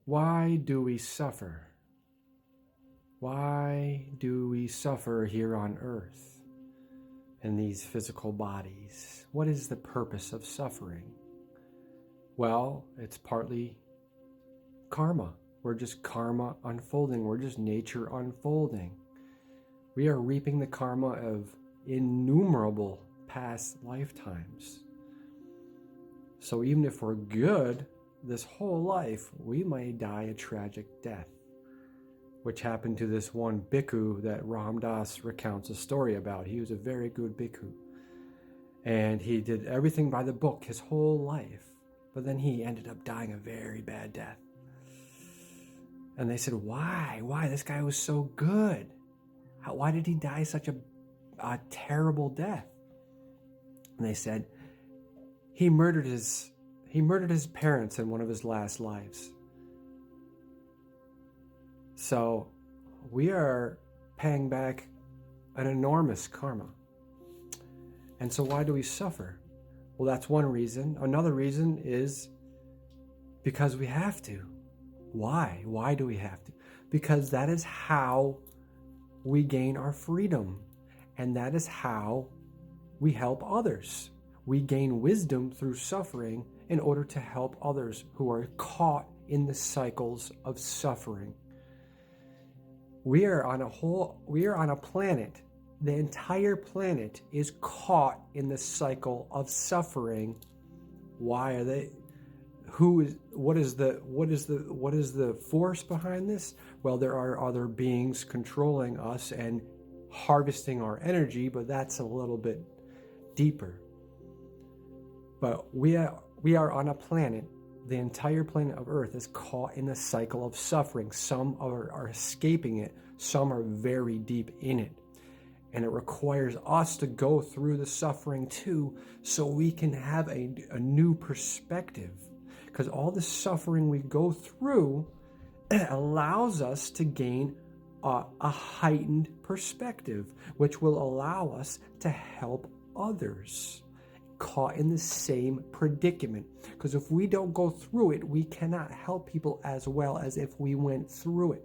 Why do we suffer? Why do we suffer here on earth in these physical bodies? What is the purpose of suffering? Well, it's partly karma. We're just karma unfolding. We're just nature unfolding. We are reaping the karma of innumerable past lifetimes. So even if we're good this whole life, we may die a tragic death, which happened to this one bhikkhu that Ram Dass recounts a story about. He was a very good bhikkhu, and he did everything by the book his whole life, but then he ended up dying a very bad death. And they said, why? This guy was so good. Why did he die such a terrible death? And they said, he murdered his parents in one of his last lives. So we are paying back an enormous karma. And so why do we suffer? Well, that's one reason. Another reason is because we have to. Why? Why do we have to? Because that is how we gain our freedom. And that is how we help others. We gain wisdom through suffering in order to help others who are caught in the cycles of suffering. We are on a planet. The entire planet is caught in the cycle of suffering. Why are they? What is the force behind this? Well, there are other beings controlling us and harvesting our energy, but that's a little bit deeper. But we are on a planet. The entire planet of Earth is caught in the cycle of suffering. Some are escaping it. Some are very deep in it. And it requires us to go through the suffering too, so we can have a new perspective. Because all the suffering we go through allows us to gain a heightened perspective, which will allow us to help others caught in the same predicament. Because if we don't go through it, we cannot help people as well as if we went through it.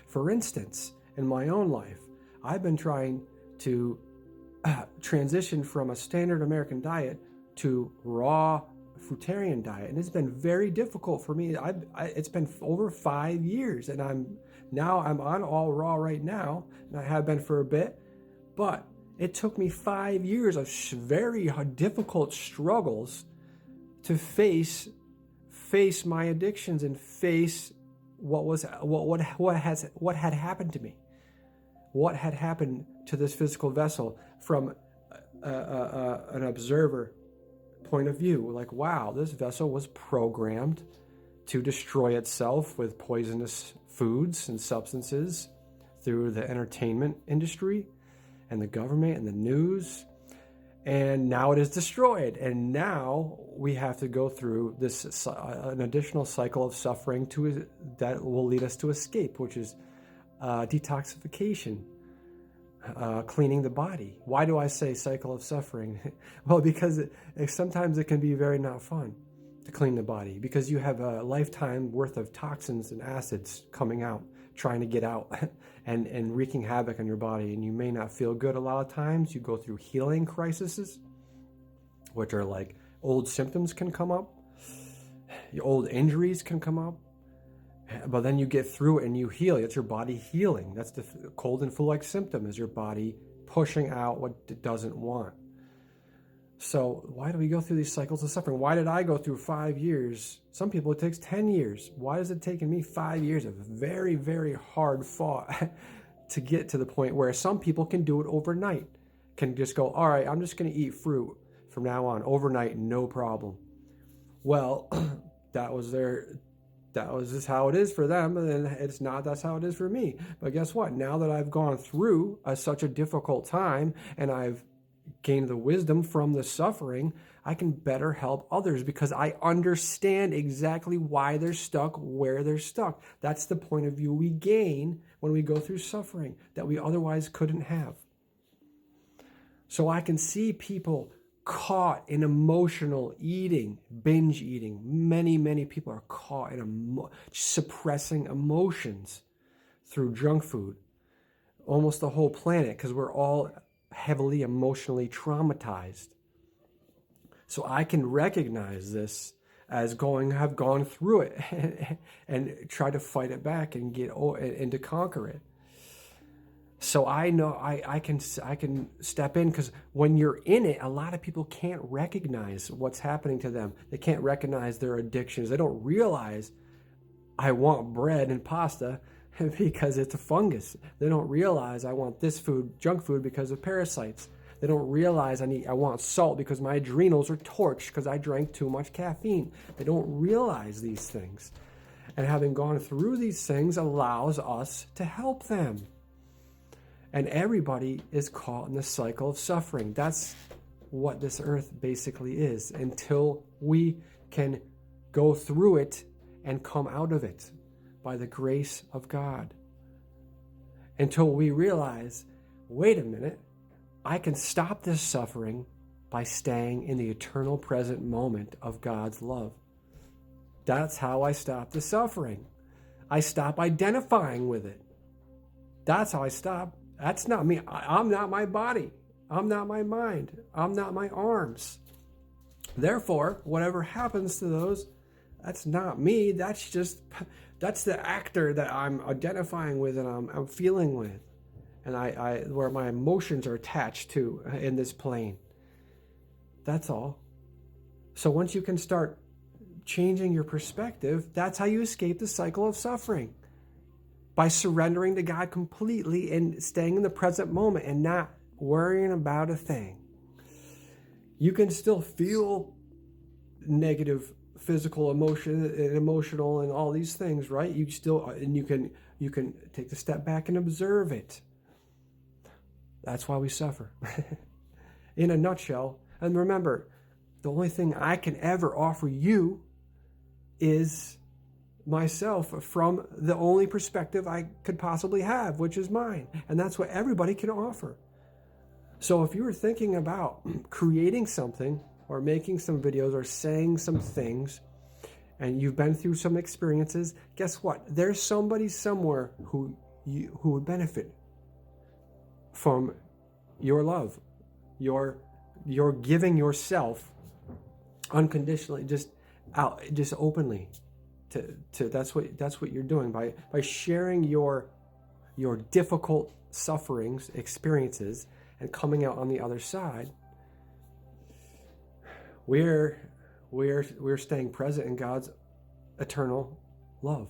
For instance, in my own life, I've been trying to transition from a standard American diet to raw fruitarian diet, and it's been very difficult for me. It's been over 5 years, and I'm on all raw right now, and I have been for a bit, but it took me 5 years of very difficult struggles to face my addictions and face what had happened to me, what had happened to this physical vessel from an observer point of view. Like, wow, this vessel was programmed to destroy itself with poisonous foods and substances through the entertainment industry and the government and the news, and now it is destroyed. And now we have to go through this an additional cycle of suffering that will lead us to escape, which is detoxification, cleaning the body. Why do I say cycle of suffering? Well, because sometimes it can be very not fun to clean the body, because you have a lifetime worth of toxins and acids coming out, trying to get out and wreaking havoc on your body, and you may not feel good a lot of times. You go through healing crises, which are like old symptoms can come up, your old injuries can come up, but then you get through it and you heal. It's your body healing. That's the cold and flu-like symptom, is your body pushing out what it doesn't want. So why do we go through these cycles of suffering? Why did I go through 5 years? Some people it takes 10 years. Why has it taken me 5 years of very, very hard fought to get to the point where some people can do it overnight, can just go, all right, I'm just going to eat fruit from now on overnight, no problem. Well, that was just how it is for them, and that's how it is for me. But guess what? Now that I've gone through such a difficult time, and I've gained the wisdom from the suffering, I can better help others because I understand exactly why they're stuck, where they're stuck. That's the point of view we gain when we go through suffering that we otherwise couldn't have. So I can see people caught in emotional eating, binge eating. Many people are caught in suppressing emotions through junk food. Almost the whole planet, because we're all heavily emotionally traumatized. So I can recognize this as have gone through it and try to fight it back and to conquer it. So I know I can step in, because when you're in it, a lot of people can't recognize what's happening to them. They can't recognize their addictions. They don't realize I want bread and pasta because it's a fungus. They don't realize I want this food, junk food, because of parasites. They don't realize I want salt because my adrenals are torched because I drank too much caffeine. They don't realize these things. And having gone through these things allows us to help them. And everybody is caught in the cycle of suffering. That's what this earth basically is, until we can go through it and come out of it by the grace of God. Until we realize, wait a minute, I can stop this suffering by staying in the eternal present moment of God's love. That's how I stop the suffering. I stop identifying with it. That's how I stop. That's not me. I'm not my body. I'm not my mind. I'm not my arms. Therefore, whatever happens to those, that's not me. That's the actor that I'm identifying with and I'm feeling with. And I where my emotions are attached to in this plane. That's all. So once you can start changing your perspective, that's how you escape the cycle of suffering. By surrendering to God completely and staying in the present moment and not worrying about a thing. You can still feel negative physical emotional and all these things, right? You can take the step back and observe it. That's why we suffer. In a nutshell, and remember, the only thing I can ever offer you is myself from the only perspective I could possibly have, which is mine. And that's what everybody can offer. So if you were thinking about creating something or making some videos or saying some things, and you've been through some experiences, guess what? There's somebody somewhere who would benefit from your love, your giving yourself unconditionally, just openly. That's what you're doing by sharing your difficult sufferings, experiences, and coming out on the other side. We're staying present in God's eternal love.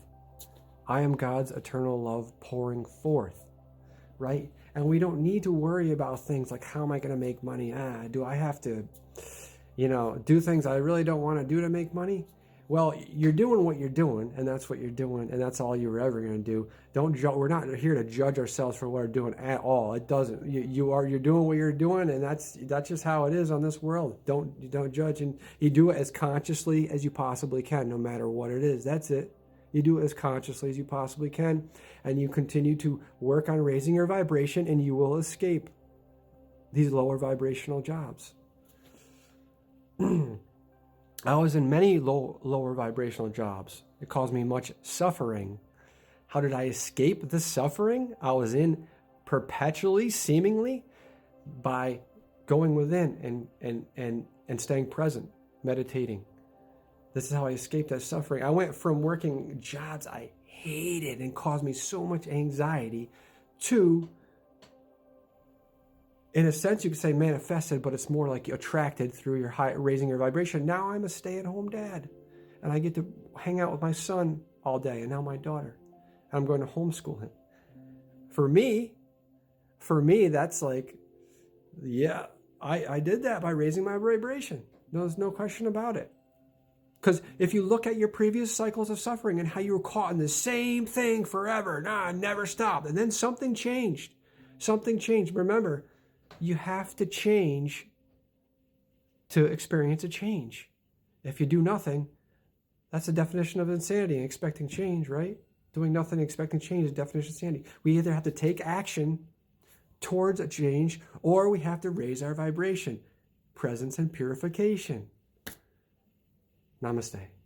I am God's eternal love pouring forth, right? And we don't need to worry about things like, how am I going to make money? Do I have to, do things I really don't want to do to make money? Well, you're doing what you're doing, and that's what you're doing, and that's all you're ever going to do. We're not here to judge ourselves for what we're doing at all. It doesn't. You're doing what you're doing, and that's just how it is on this world. Don't judge, and you do it as consciously as you possibly can, no matter what it is. That's it. You do it as consciously as you possibly can, and you continue to work on raising your vibration, and you will escape these lower vibrational jobs. I was in many lower vibrational jobs. It caused me much suffering. How did I escape the suffering I was in perpetually, seemingly? By going within and staying present, meditating. This is how I escaped that suffering. I went from working jobs I hated and caused me so much anxiety to, in a sense, you could say manifested, but it's more like you attracted through your raising your vibration. Now I'm a stay-at-home dad, and I get to hang out with my son all day, and now my daughter. And I'm going to homeschool him. For me, that's like, yeah, I did that by raising my vibration. There's no question about it. Because if you look at your previous cycles of suffering and how you were caught in the same thing forever, never stopped, and then something changed. Something changed. Remember, you have to change to experience a change. If you do nothing, that's the definition of insanity and expecting change, right? Doing nothing and expecting change is the definition of insanity. We either have to take action towards a change or we have to raise our vibration. presence and purification. Namaste.